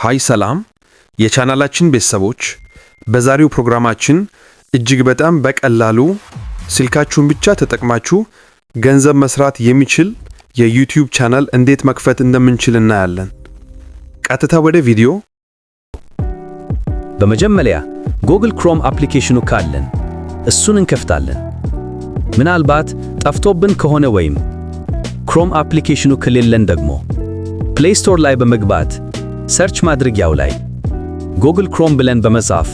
ሃይ ሰላም የቻናላችን ቤተሰቦች በዛሬው ፕሮግራማችን እጅግ በጣም በቀላሉ ስልካችሁን ብቻ ተጠቅማችሁ ገንዘብ መስራት የሚችል የዩቲዩብ ቻናል እንዴት መክፈት እንደምንችል እናያለን። ቀጥታ ወደ ቪዲዮ። በመጀመሪያ ጉግል ክሮም አፕሊኬሽኑ ካለን እሱን እንከፍታለን። ምናልባት ጠፍቶብን ከሆነ ወይም ክሮም አፕሊኬሽኑ ከሌለን ደግሞ ፕሌይ ስቶር ላይ በመግባት ሰርች ማድረጊያው ላይ ጉግል ክሮም ብለን በመጻፍ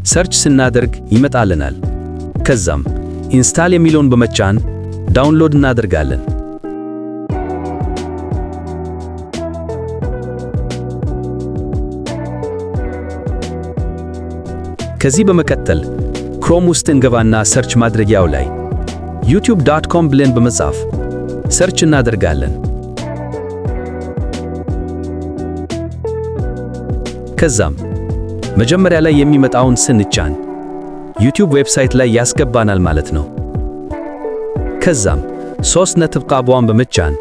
ሰርች ስናደርግ ይመጣልናል። ከዛም ኢንስታል የሚለውን በመጫን ዳውንሎድ እናደርጋለን። ከዚህ በመቀጠል ክሮም ውስጥ እንገባና ሰርች ማድረጊያው ላይ youtube.com ብለን በመጻፍ ሰርች እናደርጋለን። ከዛም መጀመሪያ ላይ የሚመጣውን ስንጫን ዩቲዩብ ዌብሳይት ላይ ያስገባናል ማለት ነው። ከዛም 3 ነጥብ ቃቧን በመጫን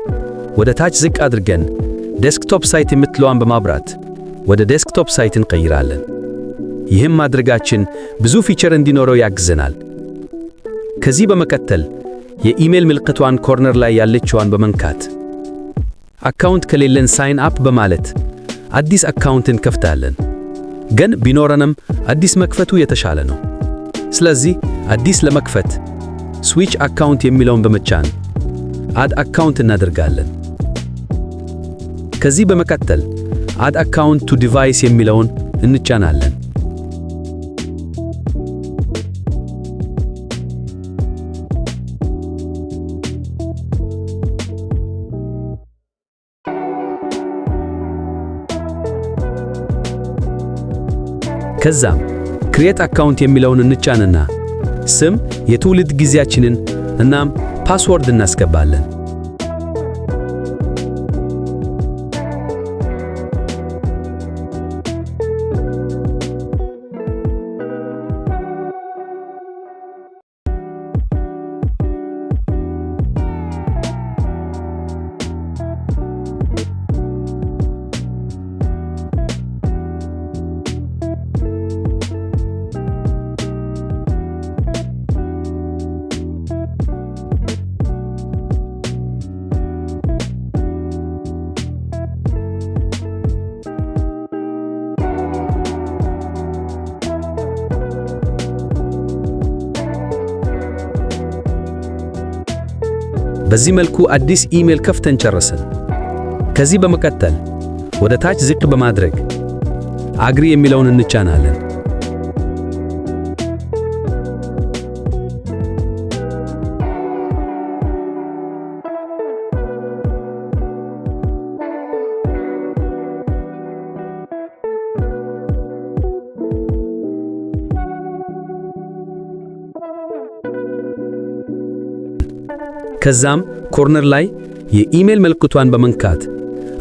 ወደ ታች ዝቅ አድርገን ዴስክቶፕ ሳይት የምትለዋን በማብራት ወደ ዴስክቶፕ ሳይት እንቀይራለን። ይህም ማድረጋችን ብዙ ፊቸር እንዲኖረው ያግዘናል። ከዚህ በመቀጠል የኢሜል ምልክቷን ኮርነር ላይ ያለችዋን በመንካት አካውንት ከሌለን ሳይን አፕ በማለት አዲስ አካውንት እንከፍታለን። ግን ቢኖረንም አዲስ መክፈቱ የተሻለ ነው። ስለዚህ አዲስ ለመክፈት ስዊች አካውንት የሚለውን በመጫን አድ አካውንት እናደርጋለን። ከዚህ በመቀጠል አድ አካውንት ቱ ዲቫይስ የሚለውን እንጫናለን። ከዛም ክሬት አካውንት የሚለውን እንጫንና ስም፣ የትውልድ ጊዜያችንን እናም ፓስወርድ እናስገባለን። በዚህ መልኩ አዲስ ኢሜል ከፍተን ጨረስን። ከዚህ በመቀጠል ወደ ታች ዝቅ በማድረግ አግሪ የሚለውን እንጫናለን። ከዛም ኮርነር ላይ የኢሜል ምልክቷን በመንካት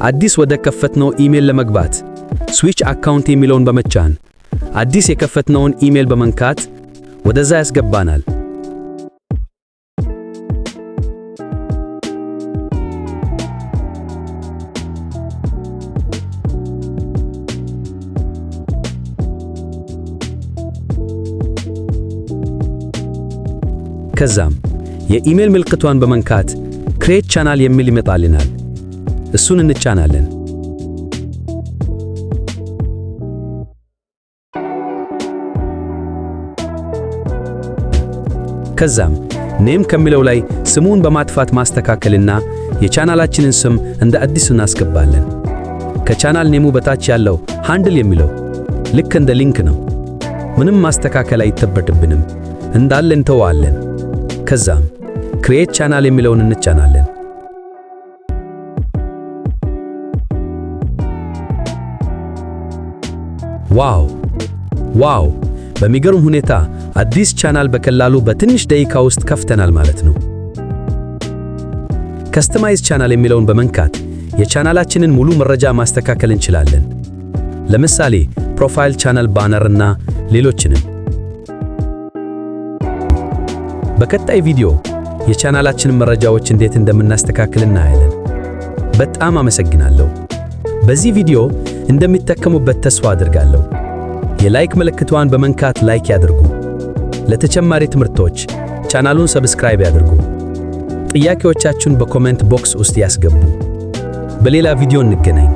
አዲስ ወደ ከፈትነው ኢሜል ለመግባት ስዊች አካውንት የሚለውን በመጫን አዲስ የከፈትነውን ኢሜል በመንካት ወደዛ ያስገባናል። ከዛም የኢሜል ምልክቷን በመንካት ክሬት ቻናል የሚል ይመጣልናል። እሱን እንጫናለን። ከዛም ኔም ከሚለው ላይ ስሙን በማጥፋት ማስተካከልና የቻናላችንን ስም እንደ አዲስ እናስገባለን። ከቻናል ኔሙ በታች ያለው ሃንድል የሚለው ልክ እንደ ሊንክ ነው። ምንም ማስተካከል አይጠበቅብንም፣ እንዳለ እንተዋለን። ከዛም ክሬት ቻናል የሚለውን እንጫናለን። ዋው! በሚገርም ሁኔታ አዲስ ቻናል በቀላሉ በትንሽ ደቂቃ ውስጥ ከፍተናል ማለት ነው። ከስተማይዝ ቻናል የሚለውን በመንካት የቻናላችንን ሙሉ መረጃ ማስተካከል እንችላለን። ለምሳሌ ፕሮፋይል፣ ቻናል ባነር እና ሌሎችንም። በቀጣይ ቪዲዮ የቻናላችንን መረጃዎች እንዴት እንደምናስተካክል እናያለን። በጣም አመሰግናለሁ። በዚህ ቪዲዮ እንደሚጠቀሙበት ተስፋ አድርጋለሁ። የላይክ ምልክቷን በመንካት ላይክ ያድርጉ። ለተጨማሪ ትምህርቶች ቻናሉን ሰብስክራይብ ያድርጉ። ጥያቄዎቻችሁን በኮሜንት ቦክስ ውስጥ ያስገቡ። በሌላ ቪዲዮ እንገናኝ።